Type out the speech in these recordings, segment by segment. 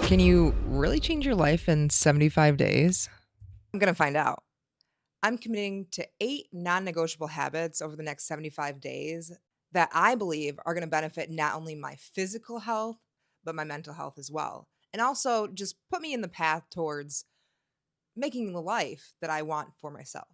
Can you really change your life in 75 days? I'm going to find out. I'm committing to 8 non negotiable habits over the next 75 days that I believe are going to benefit not only my physical health, but my mental health as well. And also just put me in the path towards making the life that I want for myself.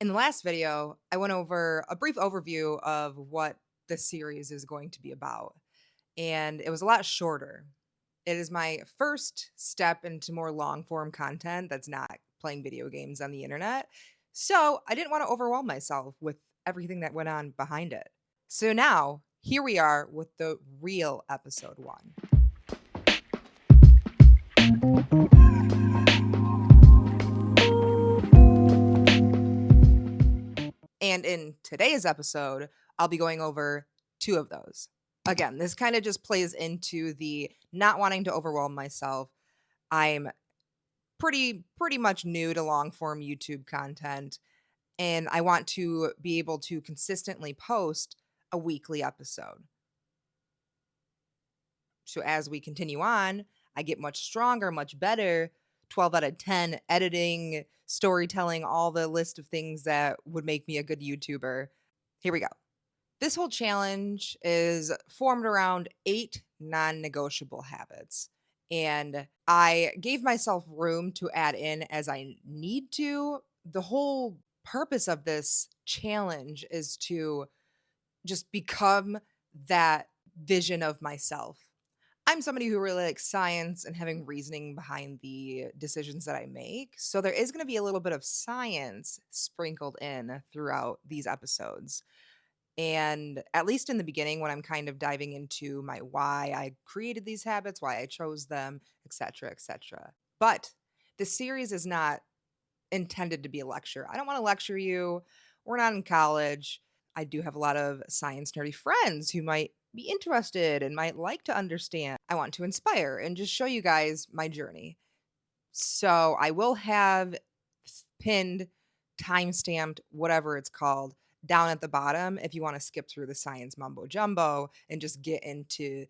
In the last video, I went over a brief overview of what this series is going to be about, and it was a lot shorter. It is my first step into more long form content that's not playing video games on the internet. So I didn't want to overwhelm myself with everything that went on behind it. So now, here we are with the real episode 1. And in today's episode, I'll be going over 2 of those. Again, this kind of just plays into the not wanting to overwhelm myself. I'm pretty much new to long form YouTube content, and I want to be able to consistently post a weekly episode. So as we continue on, I get much stronger, much better, 12 out of 10 editing, storytelling, all the list of things that would make me a good YouTuber. Here we go. This whole challenge is formed around 8 non-negotiable habits. And I gave myself room to add in as I need to. The whole purpose of this challenge is to just become that vision of myself. I'm somebody who really likes science and having reasoning behind the decisions that I make. So there is going to be a little bit of science sprinkled in throughout these episodes. And at least in the beginning, when I'm kind of diving into my why I created these habits, why I chose them, etc., etc. But the series is not intended to be a lecture. I don't want to lecture you. We're not in college. I do have a lot of science nerdy friends who might be interested and might like to understand. I want to inspire and just show you guys my journey. So I will have pinned, time-stamped, whatever it's called, down at the bottom if you want to skip through the science mumbo jumbo and just get into,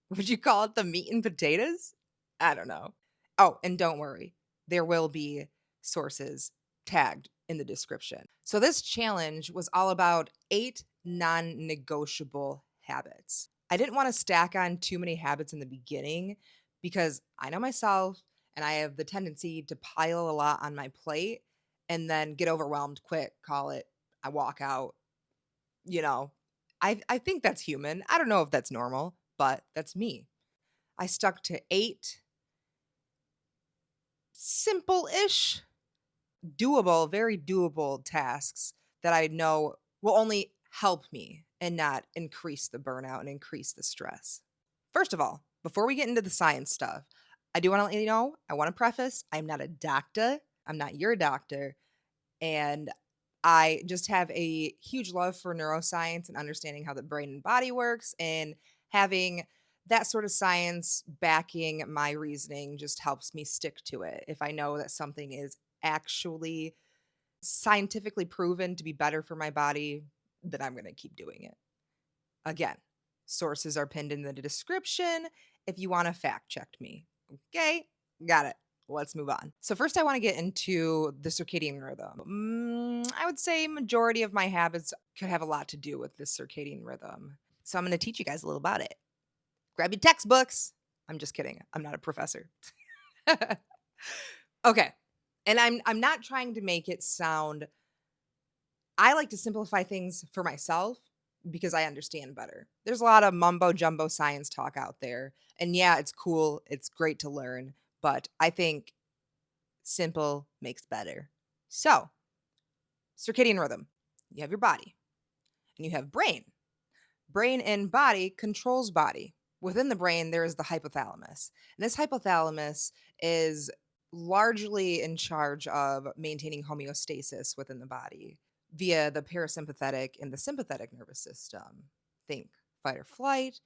would you call it the meat and potatoes? I don't know. Oh, and don't worry, there will be sources tagged in the description. So this challenge was all about 8 non-negotiable habits. I didn't want to stack on too many habits in the beginning because I know myself and I have the tendency to pile a lot on my plate and then get overwhelmed quick, call it, I walk out. You know, I think that's human. I don't know if that's normal, but that's me. I stuck to 8 simple-ish, doable, very doable tasks that I know will only help me and not increase the burnout and increase the stress. First of all, before we get into the science stuff, I do want to let you know, I want to preface, I'm not a doctor. I'm not your doctor. And I just have a huge love for neuroscience and understanding how the brain and body works, and having that sort of science backing my reasoning just helps me stick to it. If I know that something is actually scientifically proven to be better for my body, then I'm going to keep doing it. Again, sources are pinned in the description if you want to fact check me. Okay, got it. Let's move on. So first I want to get into the circadian rhythm. I would say majority of my habits could have a lot to do with this circadian rhythm. So I'm going to teach you guys a little about it. Grab your textbooks. I'm just kidding. I'm not a professor. Okay. And I'm not trying to make it sound, I like to simplify things for myself because I understand better. There's a lot of mumbo jumbo science talk out there. And yeah, it's cool. It's great to learn. But I think simple makes better. So, circadian rhythm. You have your body and you have brain. Brain and body controls body. Within the brain, there is the hypothalamus. And this hypothalamus is largely in charge of maintaining homeostasis within the body via the parasympathetic and the sympathetic nervous system. Think fight or flight,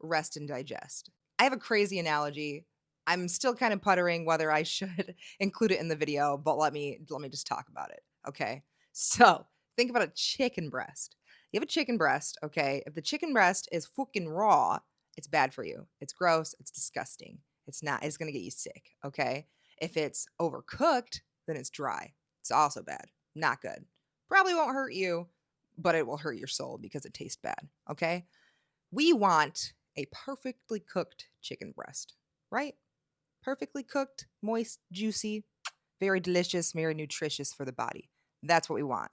rest and digest. I have a crazy analogy. I'm still kind of puttering whether I should include it in the video, but let me just talk about it. Okay. So think about a chicken breast. You have a chicken breast, okay? If the chicken breast is fucking raw, it's bad for you. It's gross. It's disgusting. It's going to get you sick, okay? If it's overcooked, then it's dry. It's also bad. Not good. Probably won't hurt you, but it will hurt your soul because it tastes bad, okay? We want a perfectly cooked chicken breast, right? Perfectly cooked, moist, juicy, very delicious, very nutritious for the body. That's what we want.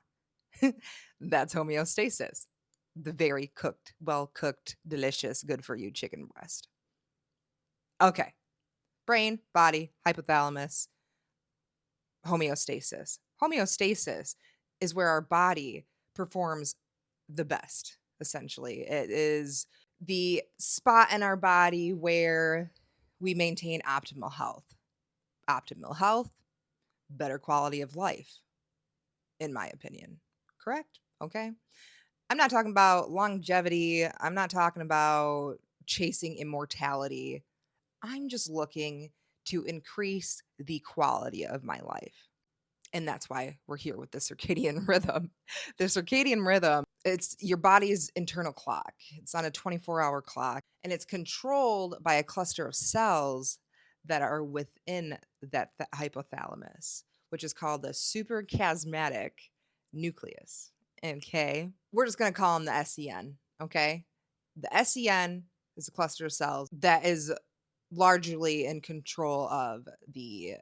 That's homeostasis. The very cooked, well cooked, delicious, good for you chicken breast. Okay. Brain, body, hypothalamus, homeostasis. Homeostasis is where our body performs the best, essentially. It is the spot in our body where we maintain optimal health. Optimal health, better quality of life, in my opinion. Correct? Okay. I'm not talking about longevity. I'm not talking about chasing immortality. I'm just looking to increase the quality of my life. And that's why we're here with the circadian rhythm. The circadian rhythm, it's your body's internal clock. It's on a 24-hour clock, and it's controlled by a cluster of cells that are within that hypothalamus, which is called the suprachiasmatic nucleus. Okay. We're just going to call them the SEN. Okay. The SEN is a cluster of cells that is largely in control of the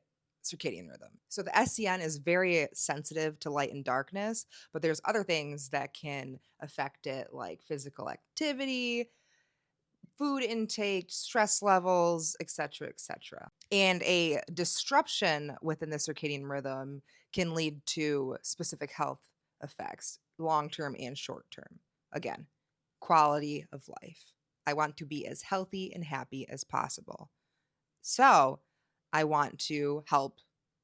circadian rhythm. So the SCN is very sensitive to light and darkness, but there's other things that can affect it, like physical activity, food intake, stress levels, etc., etc. And a disruption within the circadian rhythm can lead to specific health effects, long term and short term. Again, quality of life. I want to be as healthy and happy as possible. So I want to help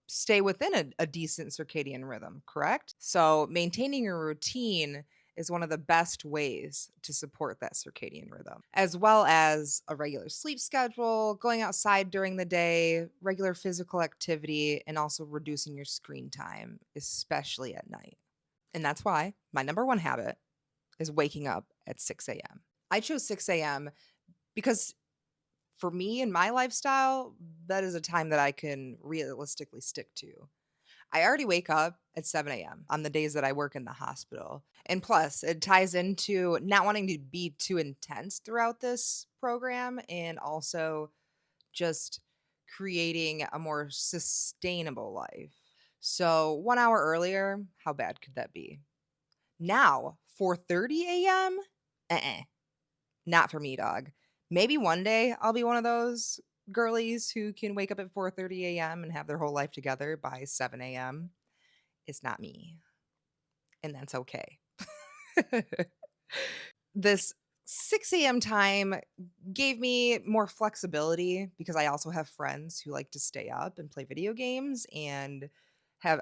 stay within a decent circadian rhythm, correct? So maintaining a routine is one of the best ways to support that circadian rhythm, as well as a regular sleep schedule, going outside during the day, regular physical activity, and also reducing your screen time, especially at night. And that's why my number one habit is waking up at 6 a.m. I chose 6 a.m. because for me and my lifestyle, that is a time that I can realistically stick to. I already wake up at 7 a.m. on the days that I work in the hospital. And plus, it ties into not wanting to be too intense throughout this program and also just creating a more sustainable life. So, 1 hour earlier, how bad could that be? Now, 4:30 a.m.? Uh-uh. Not for me, dog. Maybe one day I'll be one of those girlies who can wake up at 4:30 a.m. and have their whole life together by 7 a.m. It's not me, and that's okay. This 6 a.m. time gave me more flexibility because I also have friends who like to stay up and play video games and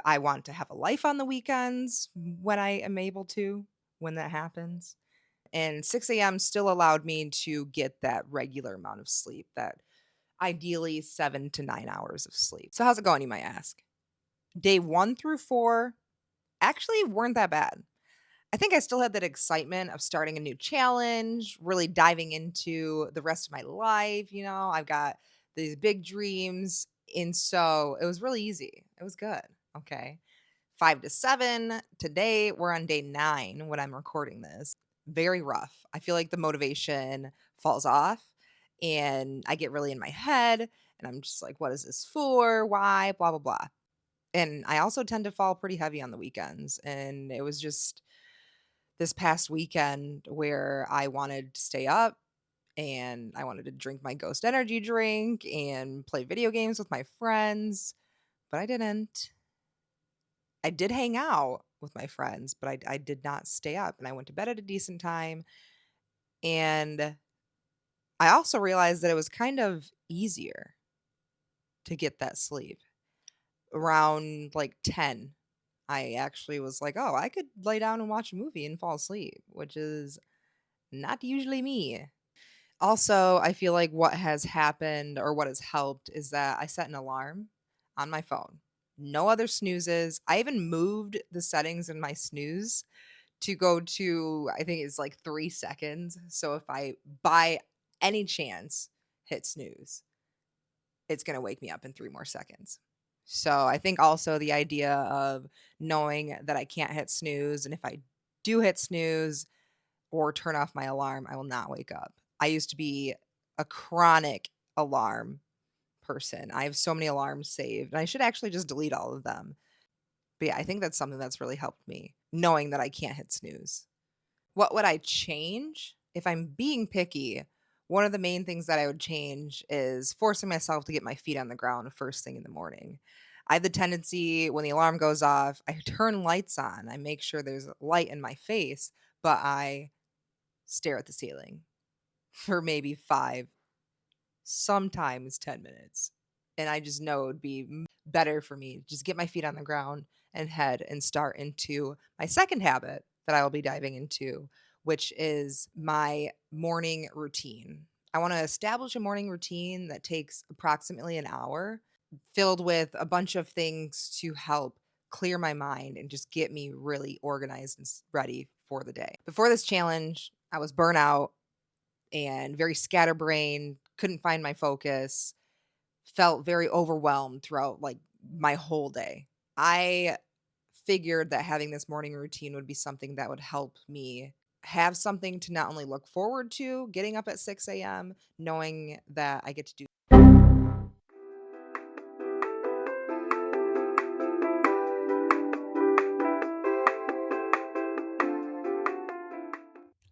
I want to have a life on the weekends when I am able to, when that happens. And 6 a.m. still allowed me to get that regular amount of sleep, that ideally 7 to 9 hours of sleep. So, how's it going, you might ask? Day 1 through 4 actually weren't that bad. I think I still had that excitement of starting a new challenge, really diving into the rest of my life. I've got these big dreams. And so it was really easy. It was good. Okay. 5 to 7. Today, we're on day 9 when I'm recording this. Very rough. I feel like the motivation falls off and I get really in my head and I'm just like, what is this for? Why? Blah, blah, blah. And I also tend to fall pretty heavy on the weekends. And it was just this past weekend where I wanted to stay up and I wanted to drink my Ghost Energy drink and play video games with my friends, but I didn't. I did hang out with my friends, but I did not stay up and I went to bed at a decent time. And I also realized that it was kind of easier to get that sleep around like 10. I actually was like, oh, I could lay down and watch a movie and fall asleep, which is not usually me. Also, I feel like what has happened or what has helped is that I set an alarm on my phone. No other snoozes. I even moved the settings in my snooze to go to, I think it's like 3 seconds. So if I by any chance hit snooze, it's going to wake me up in 3 more seconds. So I think also the idea of knowing that I can't hit snooze, and if I do hit snooze or turn off my alarm, I will not wake up. I used to be a chronic alarm person. I have so many alarms saved, and I should actually just delete all of them. But yeah, I think that's something that's really helped me, knowing that I can't hit snooze. What would I change? If I'm being picky, one of the main things that I would change is forcing myself to get my feet on the ground first thing in the morning. I have the tendency when the alarm goes off, I turn lights on. I make sure there's light in my face, but I stare at the ceiling for maybe 5, sometimes 10 minutes. And I just know it would be better for me to just get my feet on the ground and head and start into my second habit that I will be diving into, which is my morning routine. I want to establish a morning routine that takes approximately an hour, filled with a bunch of things to help clear my mind and just get me really organized and ready for the day. Before this challenge, I was burnt out and very scatterbrained, couldn't find my focus, felt very overwhelmed throughout like my whole day. I figured that having this morning routine would be something that would help me have something to not only look forward to getting up at 6 a.m., knowing that I get to do.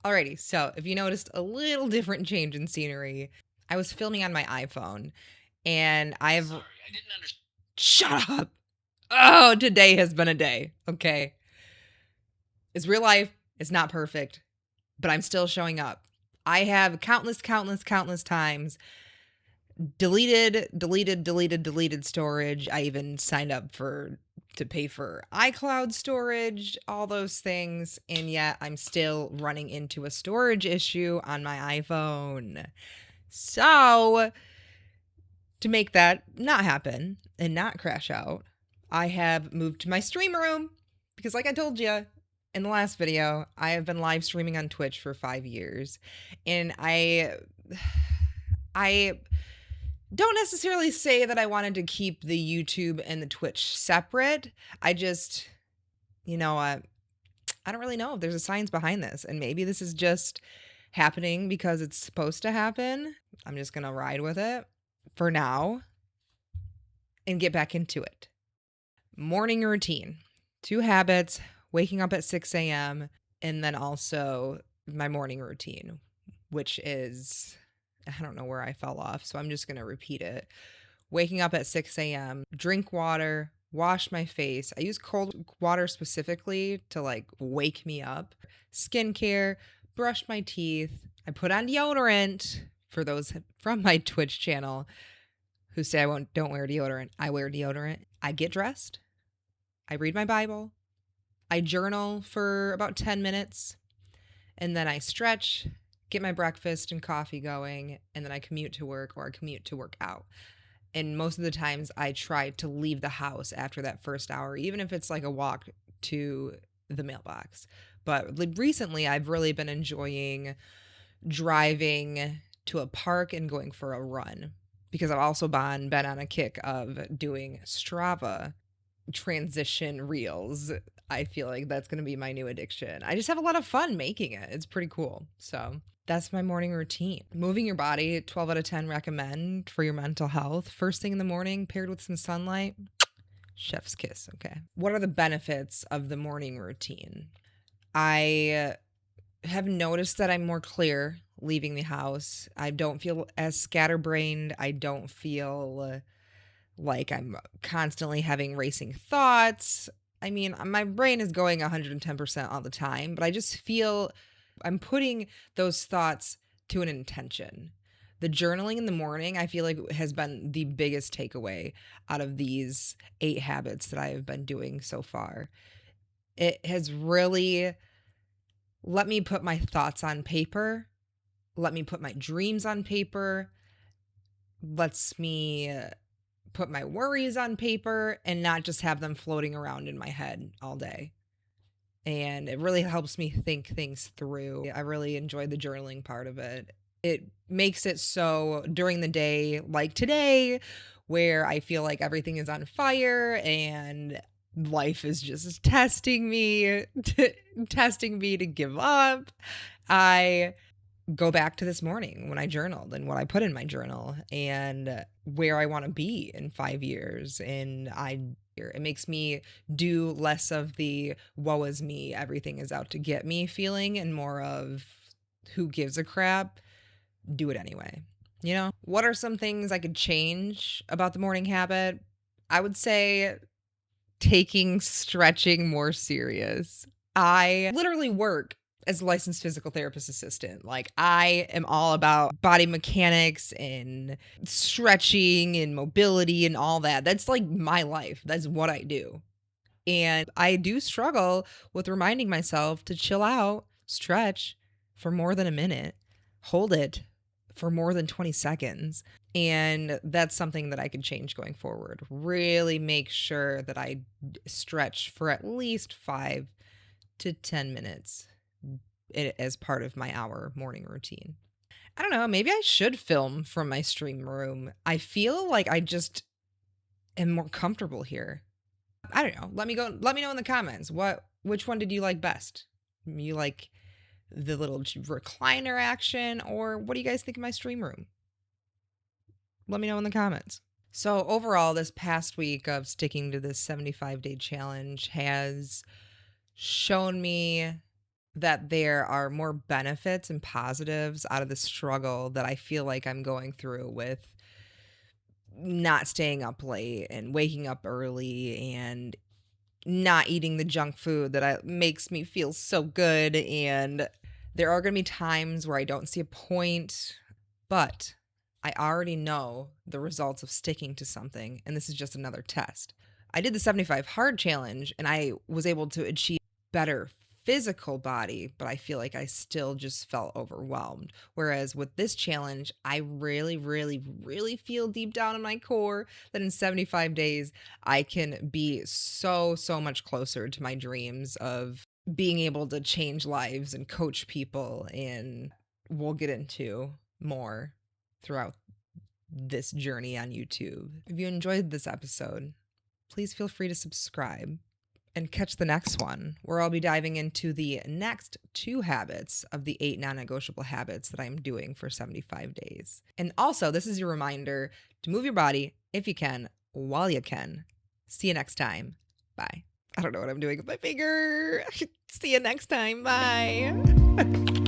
Alrighty, so if you noticed a little different change in scenery, I was filming on my iPhone and I've. Sorry, I didn't understand. Shut up! Oh, today has been a day, okay? It's real life, it's not perfect, but I'm still showing up. I have countless times deleted storage. I even signed up to pay for iCloud storage, all those things, and yet I'm still running into a storage issue on my iPhone. So, to make that not happen and not crash out, I have moved to my stream room because, like I told you in the last video, I have been live streaming on Twitch for 5 years, and I don't necessarily say that I wanted to keep the YouTube and the Twitch separate. I just, I don't really know if there's a science behind this, and maybe this is just happening because it's supposed to happen. I'm just gonna ride with it for now and get back into it. Morning routine. 2 habits, waking up at 6 a.m., and then also my morning routine, which is, I don't know where I fell off, so I'm just going to repeat it. Waking up at 6 a.m., drink water, wash my face. I use cold water specifically to like wake me up. Skincare, brush my teeth. I put on deodorant for those from my Twitch channel who say don't wear deodorant. I wear deodorant. I get dressed. I read my Bible. I journal for about 10 minutes. And then I stretch, get my breakfast and coffee going, and then I commute to work or I commute to work out. And most of the times I try to leave the house after that first hour, even if it's like a walk to the mailbox. But recently I've really been enjoying driving to a park and going for a run because I've also been on a kick of doing Strava transition reels. I feel like that's going to be my new addiction. I just have a lot of fun making it. It's pretty cool. So that's my morning routine. Moving your body, 12 out of 10 recommend for your mental health. First thing in the morning, paired with some sunlight, chef's kiss. Okay. What are the benefits of the morning routine? I have noticed that I'm more clear leaving the house. I don't feel as scatterbrained. I don't feel like I'm constantly having racing thoughts. I mean, my brain is going 110% all the time, but I just feel I'm putting those thoughts to an intention. The journaling in the morning, I feel like has been the biggest takeaway out of these 8 habits that I have been doing so far. It has really let me put my thoughts on paper, let me put my dreams on paper, lets me put my worries on paper and not just have them floating around in my head all day. And it really helps me think things through. I really enjoy the journaling part of it. It makes it so during the day, like today, where I feel like everything is on fire and life is just testing me, testing me to give up. I go back to this morning when I journaled and what I put in my journal and where I want to be in 5 years. And it makes me do less of the woe is me, everything is out to get me feeling and more of who gives a crap, do it anyway. What are some things I could change about the morning habit? I would say taking stretching more serious. I literally work as a licensed physical therapist assistant. Like, I am all about body mechanics and stretching and mobility and all that. That's like my life. That's what I do. And I do struggle with reminding myself to chill out, stretch for more than a minute, hold it for more than 20 seconds. And that's something that I could change going forward. Really make sure that I stretch for at least 5 to 10 minutes as part of my hour morning routine. I don't know, maybe I should film from my stream room. I feel like I just am more comfortable here. I don't know. Let me know in the comments. Which one did you like best? You like the little recliner action, or what do you guys think of my stream room? Let me know in the comments. So overall, this past week of sticking to this 75-day challenge has shown me that there are more benefits and positives out of the struggle that I feel like I'm going through with not staying up late and waking up early and not eating the junk food makes me feel so good. And there are going to be times where I don't see a point, but I already know the results of sticking to something. And this is just another test. I did the 75 hard challenge and I was able to achieve better physical body, but I feel like I still just felt overwhelmed. Whereas with this challenge, I really, really, really feel deep down in my core that in 75 days, I can be so, so much closer to my dreams of being able to change lives and coach people. And we'll get into more throughout this journey on YouTube. If you enjoyed this episode, please feel free to subscribe and catch the next one, where I'll be diving into the next 2 habits of the 8 non-negotiable habits that I'm doing for 75 days. And also, this is your reminder to move your body if you can, while you can. See you next time. Bye. I don't know what I'm doing with my finger. See you next time. Bye.